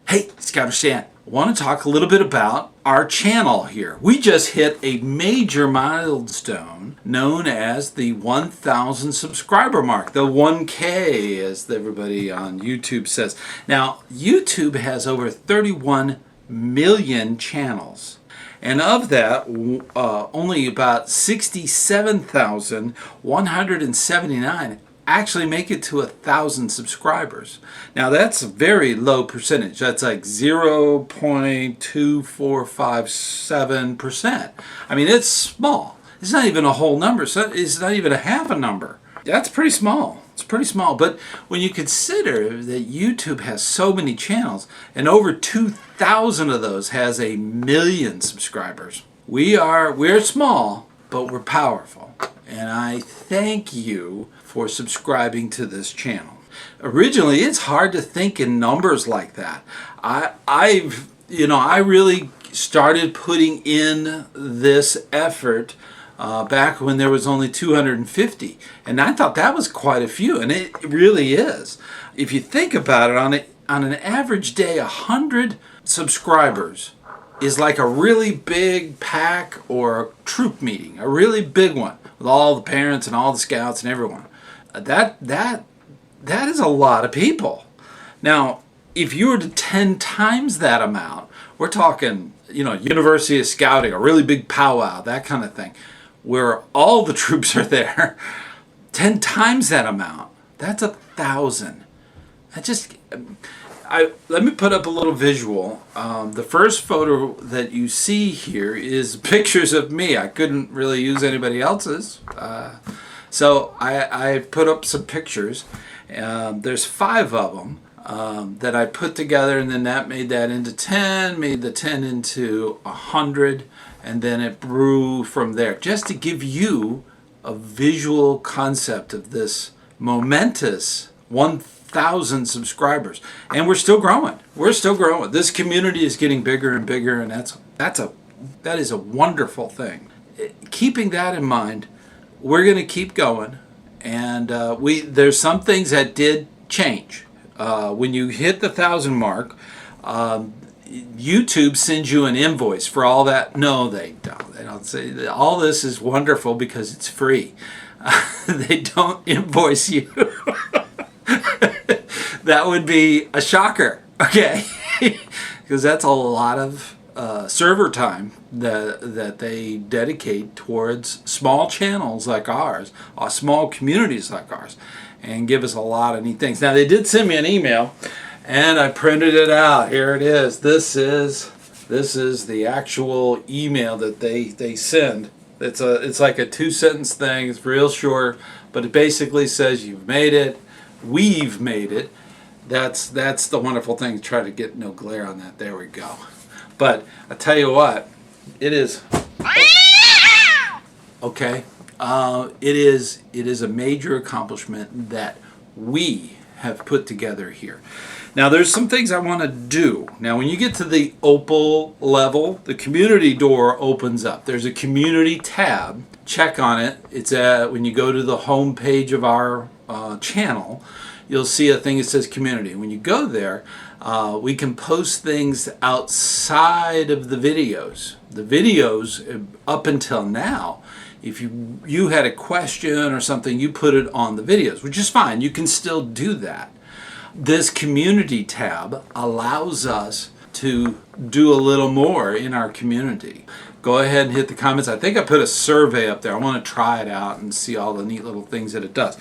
Hey, ScouterStan, I want to talk a little bit about our channel here. We just hit a major milestone known as the 1,000 subscriber mark, the 1K as everybody on YouTube says. Now, YouTube has over 31 million channels. And of that, only about 67,179 actually make it to 1,000 subscribers. Now that's a very low percentage. That's like 0.2457%. I mean, it's small. It's not even a whole number. So it's not even a half a number. That's pretty small. It's pretty small. But when you consider that YouTube has so many channels and over 2,000 of those has 1 million subscribers, we're small, but we're powerful. And I thank you for subscribing to this channel. Originally, it's hard to think in numbers like that. I really started putting in this effort back when there was only 250, and I thought that was quite a few, and it really is. If you think about it, on an average day, 100 subscribers is like a really big pack or a troop meeting, a really big one with all the parents and all the scouts and everyone. That is a lot of people. Now, if you were to 10 times that amount, we're talking, University of Scouting, a really big powwow, that kind of thing, where all the troops are there. 10 times that amount, that's 1,000. Let me put up a little visual. The first photo that you see here is pictures of me. I couldn't really use anybody else's. So I put up some pictures. There's 5 of them that I put together, and then that made that into 10, made the 10 into 100, and then it grew from there. Just to give you a visual concept of this momentous 1,000 subscribers. And we're still growing. We're still growing. This community is getting bigger and bigger, and that is a wonderful thing. Keeping that in mind, we're going to keep going, and there's some things that did change. When you hit the 1,000 mark, YouTube sends you an invoice for all that. No, they don't. They don't say all this is wonderful because it's free. They don't invoice you. That would be a shocker, okay? Because that's a lot of server time that they dedicate towards small channels like ours, or small communities like ours, and give us a lot of neat things. Now, they did send me an email, and I printed it out. Here it is. This is the actual email that they send. It's like a 2-sentence thing. It's real short, but it basically says you've made it, we've made it. That's the wonderful thing. Try to get no glare on that. There we go. But I tell you what, it is okay. It is a major accomplishment that we have put together here. Now, there's some things I want to do. Now, when you get to the opal level, the community door opens up. There's a community tab. Check on it. It's when you go to the home page of our channel, you'll see a thing that says community. When you go there, we can post things outside of the videos. The videos, up until now, if you had a question or something, you put it on the videos, which is fine. You can still do that. This community tab allows us to do a little more in our community. Go ahead and hit the comments. I think I put a survey up there. I want to try it out and see all the neat little things that it does.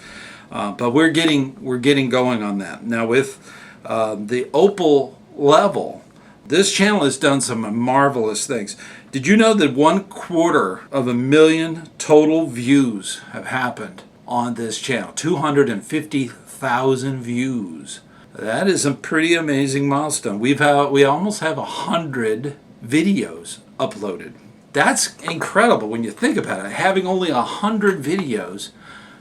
But we're getting going on that. Now, with the opal level, this channel has done some marvelous things. Did you know that 250,000 total views have happened on this channel? 250,000 views. That is a pretty amazing milestone. We almost have 100 videos uploaded. That's incredible when you think about it. Having only 100 videos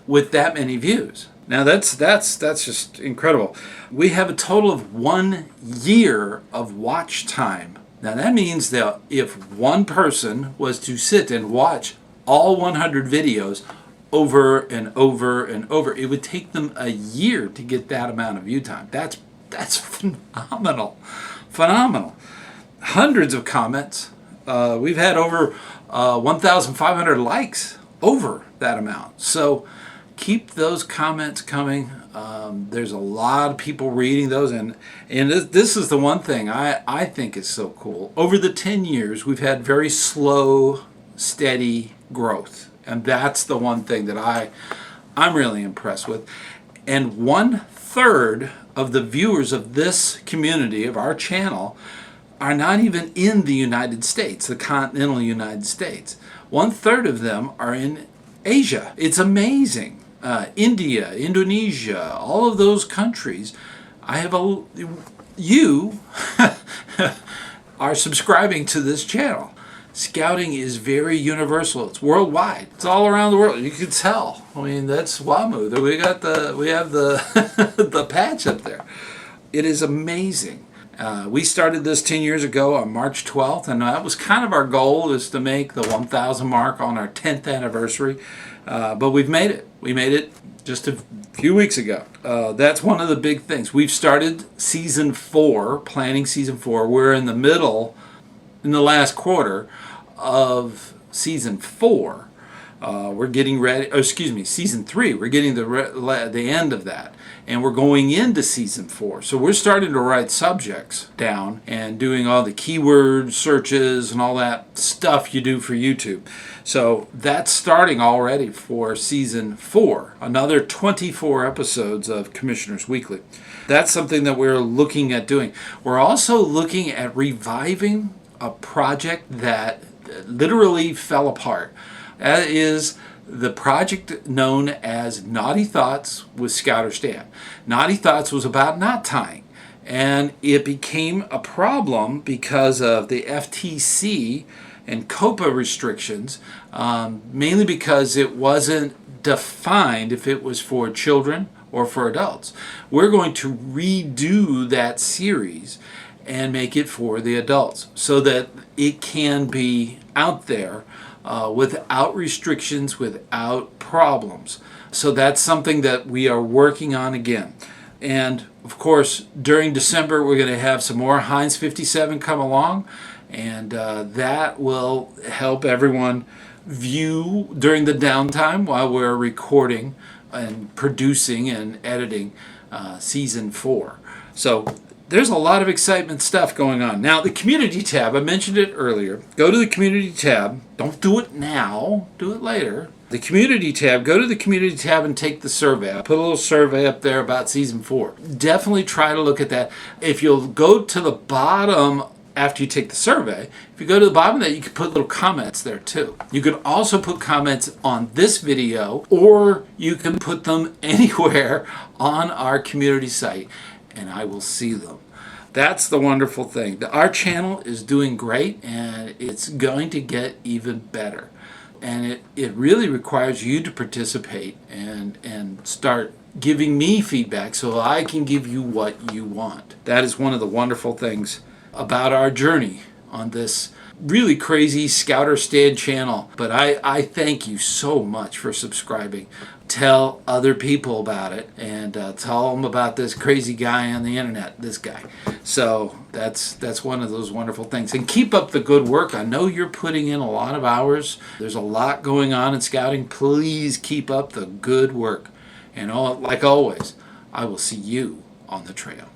with that many views. Now that's just incredible. We have a total of 1 year of watch time. Now that means that if one person was to sit and watch all 100 videos over and over and over, it would take them a year to get that amount of view time. That's phenomenal. phenomenal. Hundreds of comments. We've had over 1,500 likes over that amount. So keep those comments coming. There's a lot of people reading those, and this is the one thing I think is so cool. Over the 10 years, we've had very slow, steady growth, and that's the one thing that I'm really impressed with. And 1/3 of the viewers of this community, of our channel, are not even in the United States, the continental United States. 1/3 of them are in Asia. It's amazing. India, Indonesia, all of those countries. You are subscribing to this channel. Scouting is very universal. It's worldwide. It's all around the world. You can tell. I mean, that's WAMU. We have the the patch up there. It is amazing. We started this 10 years ago on March 12th, and that was kind of our goal, is to make the 1,000 mark on our 10th anniversary. But we've made it. We made it just a few weeks ago. That's one of the big things. We've started season 4, planning season 4. We're in the last quarter of season 4. We're getting ready, season 3. We're getting the end of that. And we're going into season 4. So we're starting to write subjects down and doing all the keyword searches and all that stuff you do for YouTube. So that's starting already for season 4. Another 24 episodes of Commissioners Weekly. That's something that we're looking at doing. We're also looking at reviving a project that literally fell apart. That is the project known as Knotty Thoughts with ScouterStan. Knotty Thoughts was about knot tying, and it became a problem because of the FTC and COPPA restrictions, mainly because it wasn't defined if it was for children or for adults. We're going to redo that series and make it for the adults so that it can be out there without restrictions, without problems. So that's something that we are working on again. And of course, during December, we're going to have some more Hines 57 come along, and that will help everyone view during the downtime while we're recording and producing and editing season 4. So there's a lot of excitement stuff going on. Now, the community tab, I mentioned it earlier. Go to the community tab. Don't do it now. Do it later. The community tab, go to the community tab and take the survey. I put a little survey up there about season 4. Definitely try to look at that. If you'll go to the bottom after you take the survey, if you go to the bottom of that, you can put little comments there too. You can also put comments on this video, or you can put them anywhere on our community site, and I will see them. That's the wonderful thing. Our channel is doing great, and it's going to get even better. And it really requires you to participate and start giving me feedback so I can give you what you want. That is one of the wonderful things about our journey on this really crazy ScouterStan channel. But I thank you so much for subscribing. Tell other people about it, and tell them about this crazy guy on the internet, this guy. So that's one of those wonderful things. And keep up the good work. I know you're putting in a lot of hours. There's a lot going on in scouting. Please keep up the good work. And like always, I will see you on the trail.